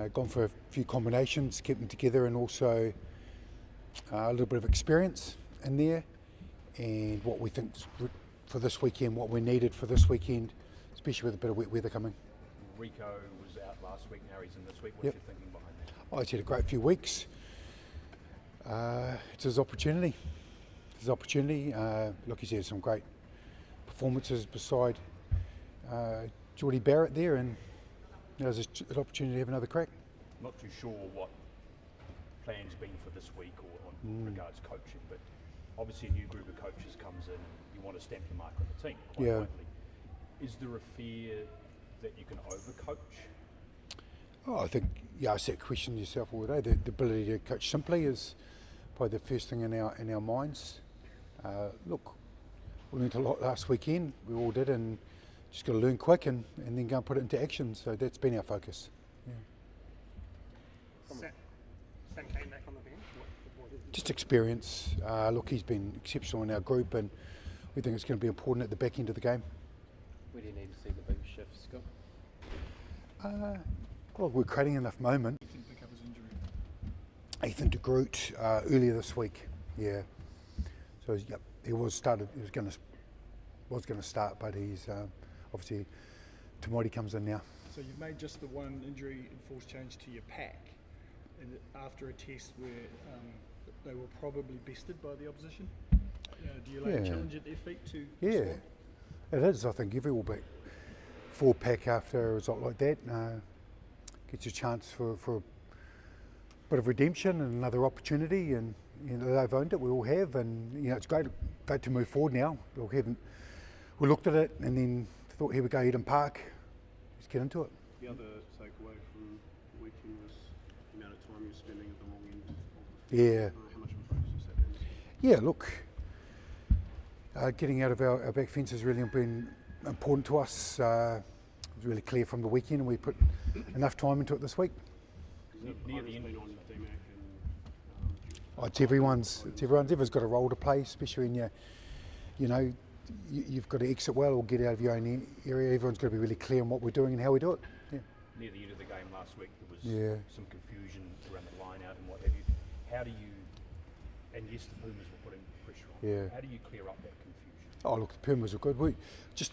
gone for a few combinations, kept them together, and also a little bit of experience in there, and what we think for this weekend, what we needed for this weekend, especially with a bit of wet weather coming. Rico was out last week, now he's in this week. What's Yep. your thinking behind that? Oh, he's had a great few weeks. It's his opportunity. Look, he's had some great performances beside Geordie Barrett there, and there's an opportunity to have another crack. Not too sure what plans been for this week or on regards coaching, but obviously a new group of coaches comes in, you want to stamp your mark on the team, quite Yeah. rightly. Is there a fear that you can overcoach? Oh, I think you ask that question yourself all day. The ability to coach simply is probably the first thing in our minds. Look, we learned a lot last weekend. We all did, and just got to learn quick and then go and put it into action. So that's been our focus. Yeah. Sam came back on the bench. Just experience. Look, he's been exceptional in our group, and we think it's going to be important at the back end of the game. Where do you need to see the big shifts go? Well, we're creating enough moment. Ethan pick up his injury. Ethan de Groot earlier this week. Yeah. So yep, he was going to start, but he's obviously Tamati comes in now. So you've made just the one injury enforced change to your pack, and after a test where they were probably bested by the opposition. Do you lay a challenge at their feet to respond? It is. I think every All Black 4 pack after a result like that gets a chance for a bit of redemption and another opportunity, and they've owned it. We all have, and it's great to move forward now. We looked at it and then thought, here we go, Eden Park. Let's get into it. The other takeaway from the weekend was the amount of time you're spending at the wrong end of the field. Yeah. How much of a focus has that been? Yeah, look, getting out of our back fence has really been important to us. It was really clear from the weekend, and we put enough time into it this week. Near the end, been on DMAC and It's everyone's. Everyone's got a role to play, especially in you've got to exit well or get out of your own area. Everyone's got to be really clear on what we're doing and how we do it. Yeah. near the end of the game last week, there was some confusion around the line out and what have you. How do you, and yes, the Pumas were putting pressure on, how do you clear up that confusion? Oh, look, the Pumas are good. It's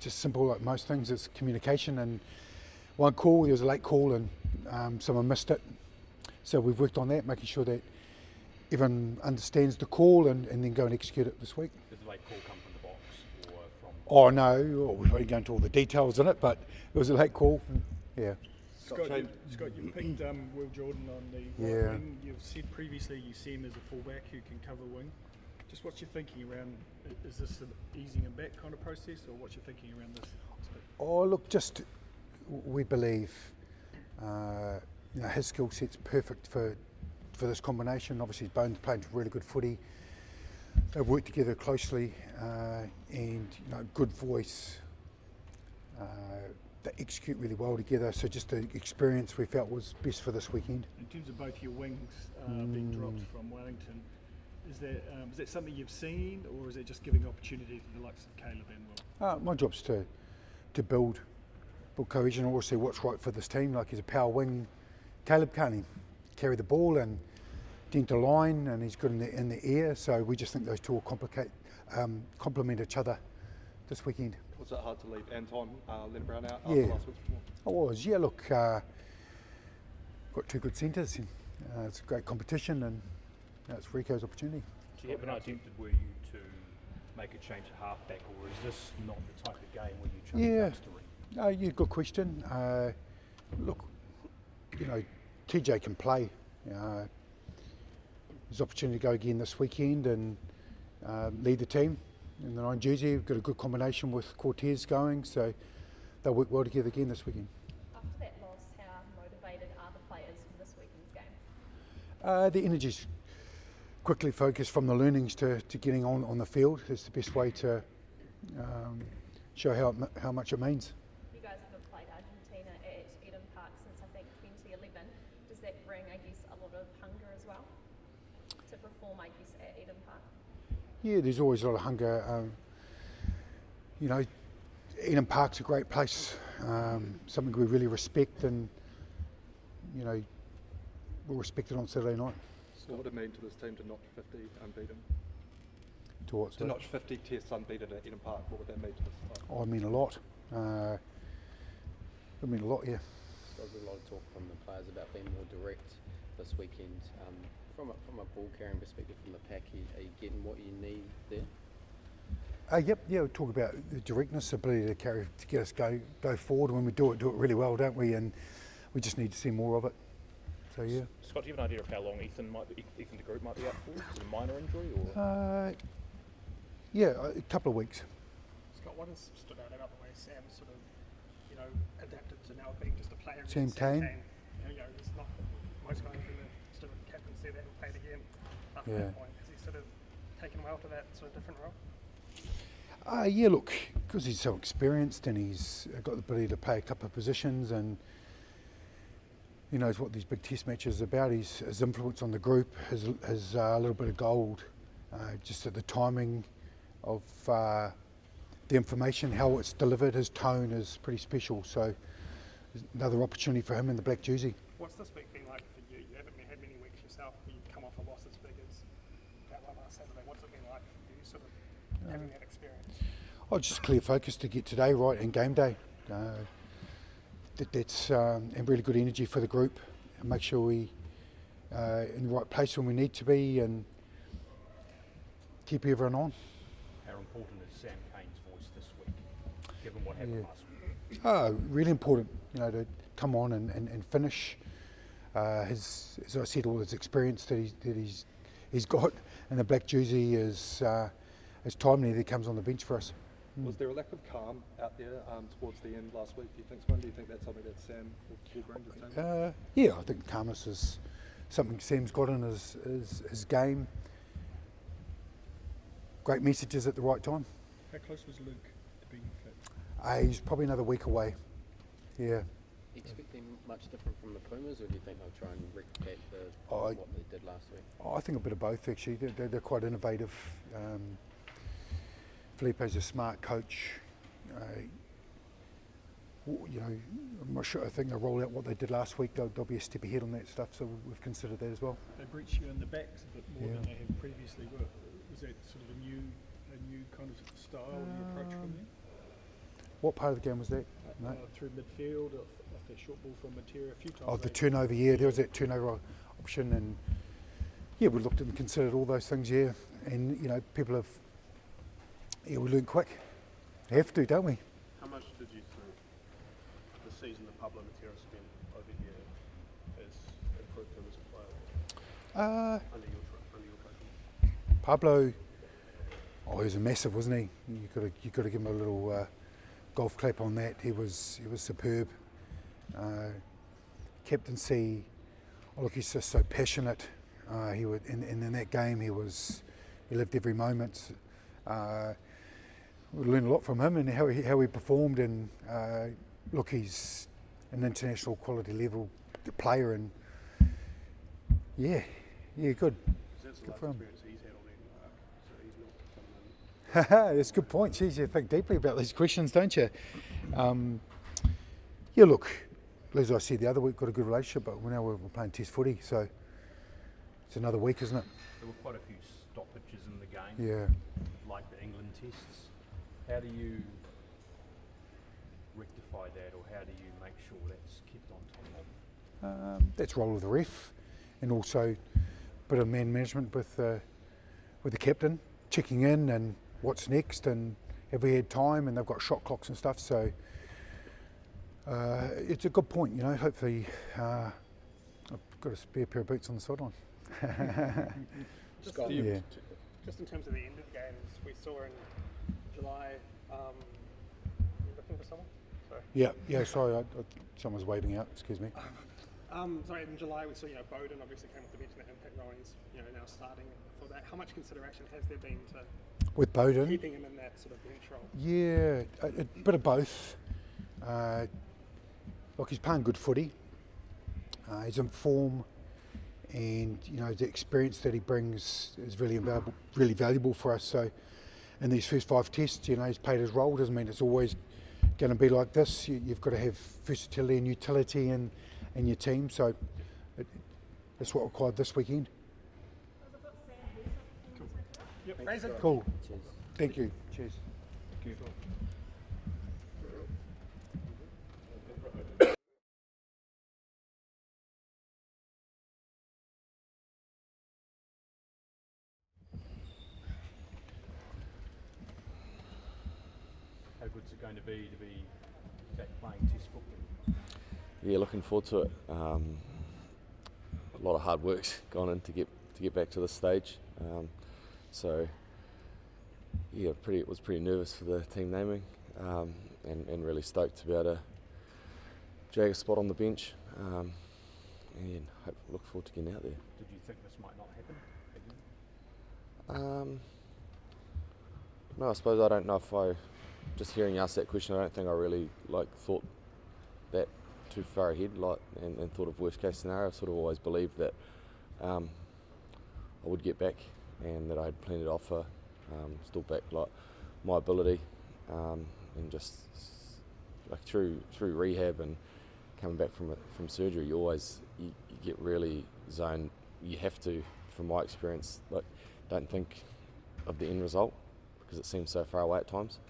just simple, like most things, it's communication. And one call, there was a late call and someone missed it. So we've worked on that, making sure that everyone understands the call and then go and execute it this week. Did the late call come from the box or from? Oh no, we won't go into all the details in it, but it was a late call. Yeah. Scott, you picked Will Jordan on the right wing. You've said previously you see him as a fullback who can cover wing. Just what's your thinking around, is this an easing him back kind of process, or what's your thinking around this aspect? Oh look, we believe his skill set's perfect for this combination. Obviously Bones playing really good footy. They've worked together closely and good voice. They execute really well together, so just the experience we felt was best for this weekend. In terms of both your wings being dropped from Wellington, is that something you've seen, or is it just giving opportunity to the likes of Caleb and Will? My job's to build cohesion, or see what's right for this team. Like, he's a power wing. Caleb can't carry the ball and dent a line, and he's good in the air, so we just think those two will complement each other this weekend. Was it hard to leave Anton Lennon-Brown out after last week's performance? It was, yeah. Look, got two good centres. It's a great competition, and it's Rico's opportunity. How tempted were you to make a change at halfback, or is this not the type of game where you change the Yeah, good question. Look, TJ can play. There's opportunity to go again this weekend and lead the team in the 9 jersey. We've got a good combination with Cortez going, so they'll work well together again this weekend. After that loss, how motivated are the players for this weekend's game? The energy's quickly focused from the learnings to getting on the field. It's the best way to show how much it means. You guys haven't played Argentina at Eden Park since I think 2011. Does that bring, I guess, a lot of hunger as well to perform, I guess, at Eden Park? Yeah, there's always a lot of hunger. Eden Park's a great place, something we really respect, and you know, we'll respect it on Saturday night. So what would it mean to this team to notch 50 unbeaten? To what? To notch 50 tests unbeaten at Eden Park, what would that mean to this side? Oh, I mean a lot. I mean a lot, yeah. There was a lot of talk from the players about being more direct this weekend. From a ball carrying perspective from the pack, are you getting what you need there? Yep, yeah, we talk about the directness, ability to carry, to get us go forward. When we do it really well, don't we? And we just need to see more of it. So yeah. Scott, do you have an idea of how long Ethan de Groot might be out for? Is it a minor injury or? Yeah, a couple of weeks. Scott, what has stood out about the way Sam sort of, you know, adapted to now being just a player? Sam Cane. You know, it's not most guys in the sort of captaincy that have played again after Yeah. that point. Has he sort of taken well to that sort of different role? Yeah, look, because he's so experienced and he's got the ability to play a couple of positions and he knows what these big test matches are about. His influence on the group, his little bit of gold, just at the timing of the information, how it's delivered, his tone is pretty special. So there's another opportunity for him in the black jersey. What's this week been like for you? You haven't had many weeks yourself where you've come off a loss as big as that one last Saturday. What's it been like for you, sort of having that experience? Oh, just clear focus to get today right and game day. That's and really good energy for the group and make sure we in the right place when we need to be and keep everyone on. How important is Sam Cane's voice this week, given what happened last week? Oh, really important, you know, to come on and finish. As I said, all his experience that he's got in the black jersey is timely that he comes on the bench for us. Was there a lack of calm out there towards the end last week, do you think, Swan? Do you think that's something that Sam will bring to the table? Yeah, I think calmness is something Sam's got in his game. Great messages at the right time. How close was Luke to being fit? He's probably another week away. Yeah. Expecting much different from the Pumas, or do you think they'll try and replicate I- what they did last week? I think a bit of both actually. They're quite innovative. Felipe's a smart coach. You know, I'm not sure. I think they'll roll out what they did last week. They'll be a step ahead on that stuff. So we've considered that as well. They breached you in the backs a bit more Yeah. than they have previously. Was that sort of a new kind of style you approach from them? What part of the game was that? No? Through midfield, off their short ball from Materia a few times. Oh, the turnover. Yeah, there was that turnover option, and yeah, we looked and considered all those things. Yeah, and you know, people have. Yeah, we learn quick. Have to, don't we? How much did you think the season that Pablo Matera spent over here has improved him as a player under your coaching? Pablo, he was a massive, wasn't he? You got to give him a little golf clap on that. He was superb. Captaincy. Oh, look, he's just so passionate. He would, in that game, he lived every moment. We learned a lot from him and how he performed. And look, he's an international quality level player, and yeah, good. That's the Good last for him. experience he's had on Eden Park, so he's not coming in. That's a good point. Jeez, you think deeply about these questions, don't you? Yeah, look, as I said the other week, got a good relationship, but now we're playing Test footy, so it's another week, isn't it? There were quite a few stoppages in the game, Yeah. like the England tests. How do you rectify that, or how do you make sure that's kept on top of? That's role of the ref, and also a bit of man management with the captain, checking in and what's next, and have we had time, and they've got shot clocks and stuff, so it's a good point, you know. Hopefully I've got a spare pair of boots on the sideline. Scott, Yeah. just in terms of the end of games, we saw in July, you looking for someone? Sorry. Yeah, sorry, someone's waving out, excuse me. Sorry, in July we saw, Bowden obviously came off the bench in that impact role, and he's, now starting for that. How much consideration has there been to With Bowden? keeping him in that sort of bench role? Yeah, a bit of both. Look, he's playing good footy. He's in form, and the experience that he brings is really valuable for us. So, in these first 5 tests, he's played his role. Doesn't mean it's always going to be like this. You've got to have versatility and utility, and in your team. So that's what required this weekend. Cool. Cheers. Thank you. Cheers. How good's it going to be back playing Test football? Yeah, looking forward to it. A lot of hard work's gone in to get back to this stage. So yeah, was pretty nervous for the team naming, and really stoked to be able to jag a spot on the bench. And look forward to getting out there. Did you think this might not happen again? No, I suppose I don't know if just hearing you ask that question, I don't think I really thought that too far ahead, and thought of worst case scenario. I sort of always believed that I would get back and that I had plenty to offer, still back my ability, and just through rehab and coming back from surgery, you get really zoned. You have to, from my experience, don't think of the end result because it seems so far away at times.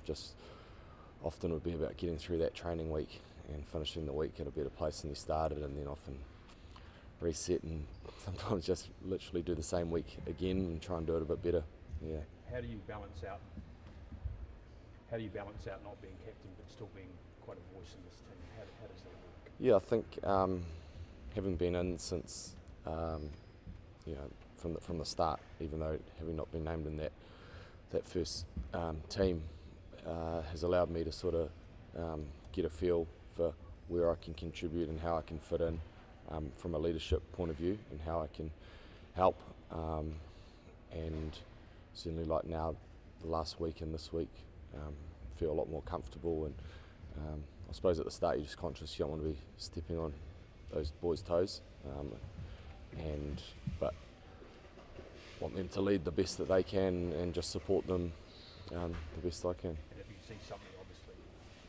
Just often would be about getting through that training week and finishing the week at a better place than you started, and then often reset and sometimes just literally do the same week again and try and do it a bit better. Yeah. How do you balance out not being captain but still being quite a voice in this team? How does that work? Yeah, I think having been in since from the start, even though having not been named in that first team, has allowed me to sort of get a feel for where I can contribute and how I can fit in from a leadership point of view and how I can help. And certainly now, the last week and this week, feel a lot more comfortable. And I suppose at the start you're just conscious you don't want to be stepping on those boys' toes, but want them to lead the best that they can and just support them the best I can. And if you see something, obviously.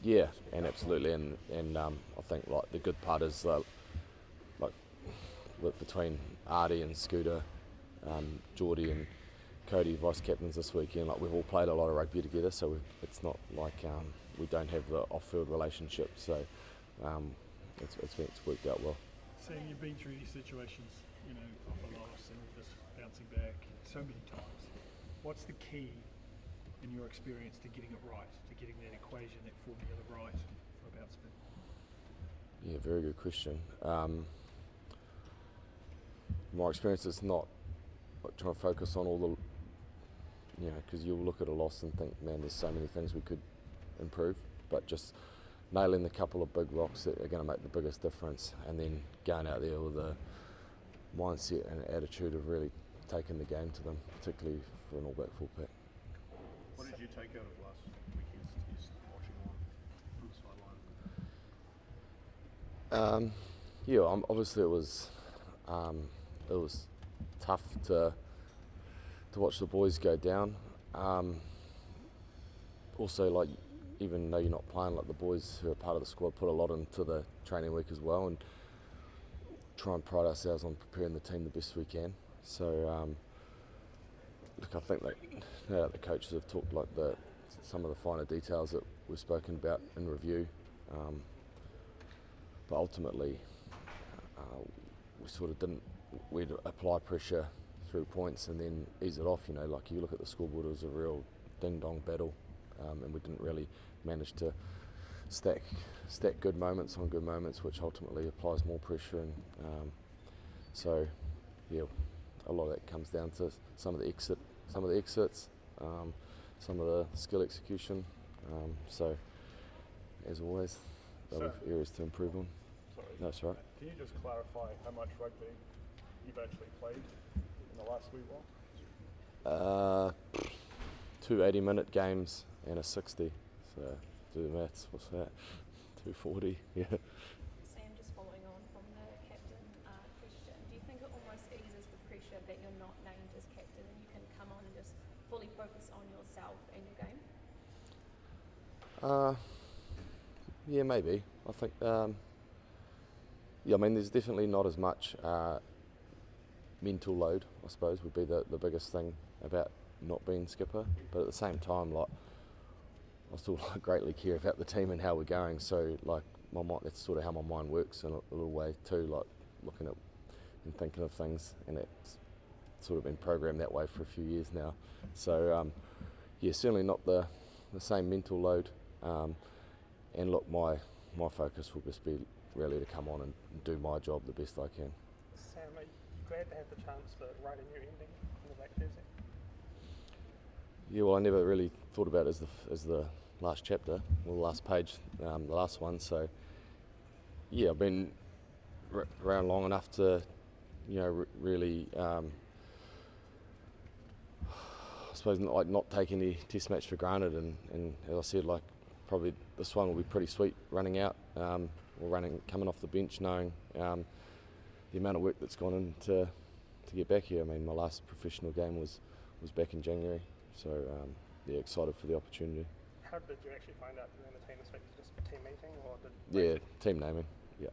Yeah, and absolutely, and I think the good part is between Artie and Scooter, Geordie and Cody, vice captains this weekend. We've all played a lot of rugby together, so it's not like we don't have the off-field relationship. So it's worked out well. Sam, you've been through these situations, off a loss and just bouncing back so many times. What's the key in your experience to getting it right, to getting that equation, that formula right for a bounce back? Yeah, very good question. My experience is not trying to focus on all the, because you'll look at a loss and think, man, there's so many things we could improve, but just nailing the couple of big rocks that are going to make the biggest difference, and then going out there with a mindset and attitude of really taking the game to them, particularly for an all-back full pack. What did you take out of last weekend's test, watching on the sideline? Obviously it was tough to watch the boys go down. Also, even though you're not playing, the boys who are part of the squad put a lot into the training week as well, and try and pride ourselves on preparing the team the best we can. So, I think that the coaches have talked some of the finer details that we've spoken about in review, but ultimately we sort of we'd apply pressure through points and then ease it off. You look at the scoreboard, it was a real ding-dong battle, and we didn't really manage to stack good moments on good moments, which ultimately applies more pressure. And so, yeah, a lot of that comes down to some of the exits, some of the skill execution. So, as always, there are areas to improve on. Sorry. No, that's right. Can you just clarify how much rugby you've actually played in the last wee while? 2 80-minute games and a 60. So do the maths. What's that? 240. Yeah. Sam, just following on from the captain question, do you think it almost eases the pressure that you're not named as captain and you can come on and just fully focus on yourself and your game? Yeah, maybe. I think Yeah, I mean, there's definitely not as much mental load, I suppose, would be the biggest thing about not being skipper. But at the same time, like, I still greatly care about the team and how we're going. So, like, my mind, that's sort of how my mind works in a little way too. Like, looking at and thinking of things, and it's sort of been programmed that way for a few years now. So, yeah, certainly not the same mental load. And look, my focus will just be really to come on and do my job the best I can. Sam, are you glad to have the chance to write a new ending in the black jersey? Yeah, well, I never really thought about it as the last chapter, or the last page, the last one. So, yeah, I've been around long enough to, really, I suppose, not take any test match for granted. And as I said, like, probably this one will be pretty sweet running out, or coming off the bench, knowing the amount of work that's gone into to get back here. I mean, my last professional game was back in January, so yeah, excited for the opportunity. How did you actually find out you were in the team? Was it just a team meeting, or Yeah, team naming. Yeah.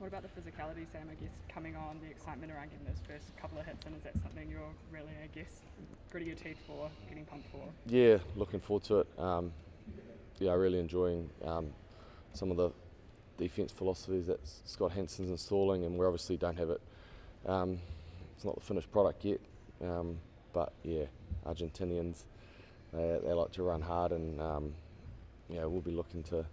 What about the physicality, Sam? I guess coming on, the excitement around getting those first couple of hits, and is that something you're really, I guess, gritting your teeth for, getting pumped for? Yeah, looking forward to it. Yeah, really enjoying some of the defence philosophies that Scott Hansen's installing, and we obviously don't have it. It's not the finished product yet, but yeah, Argentinians, they like to run hard, and yeah, we'll be looking to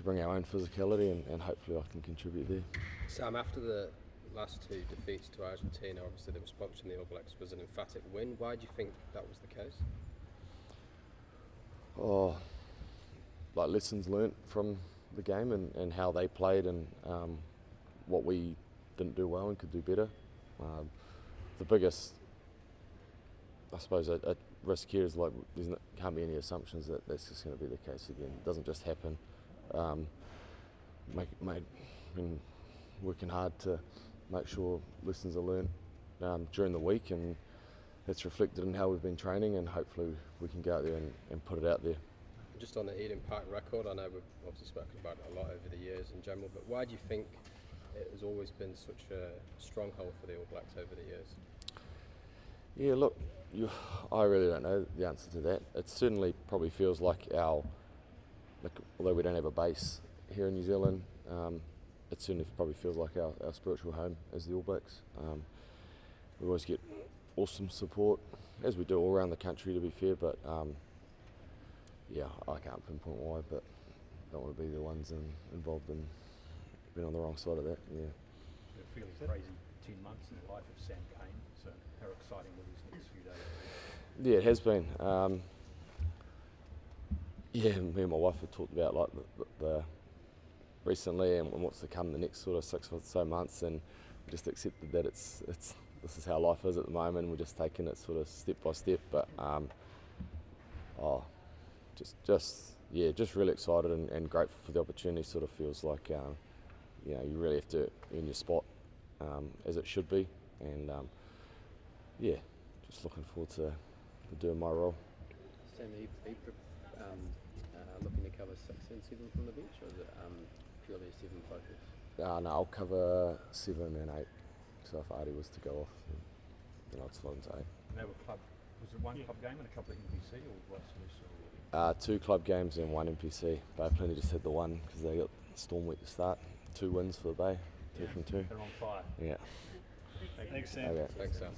bring our own physicality, and hopefully I can contribute there. Sam, after the last two defeats to Argentina, obviously the response from the All Blacks was an emphatic win. Why do you think that was the case? Oh, like lessons learnt from the game and how they played, and what we didn't do well and could do better. The biggest, I suppose, a risk here is like can't be any assumptions that that's just going to be the case again. It doesn't just happen. Been working hard to make sure lessons are learnt during the week, and that's reflected in how we've been training, and hopefully we can go out there and put it out there. Just on the Eden Park record, I know we've obviously spoken about it a lot over the years in general, but why do you think it has always been such a stronghold for the All Blacks over the years? Yeah, look, I really don't know the answer to that. It certainly probably feels like although we don't have a base here in New Zealand, it certainly probably feels like our spiritual home as the All Blacks. We always get awesome support, as we do all around the country, to be fair, but yeah, I can't pinpoint why, but don't want to be the ones involved in being on the wrong side of that. Yeah. It feels crazy 10 months in the life of Sam Cane, so how exciting will these next few days be? Yeah, it has been. Yeah, me and my wife have talked about like the recently and what's to come the next sort of 6 or so months, and we just accepted that it's this is how life is at the moment. We're just taking it sort of step by step, but just really excited and grateful for the opportunity. Sort of feels like you really have to earn your spot as it should be, and yeah, just looking forward to doing my role. Sam, are you looking to cover 6 and 7 from the bench, or is it purely a 7 focus? No, I'll cover 7 and 8. So if Artie was to go off, then I'd slot into 8. And they were was it one club game and a couple of NPC, or vice versa? 2 club games and 1 NPC. Bay Plenty just had the one because they got Storm week to start. 2 wins for the Bay, 2 from 2. They're on fire. Yeah. Thanks, Sam. Okay. Thanks, Sam.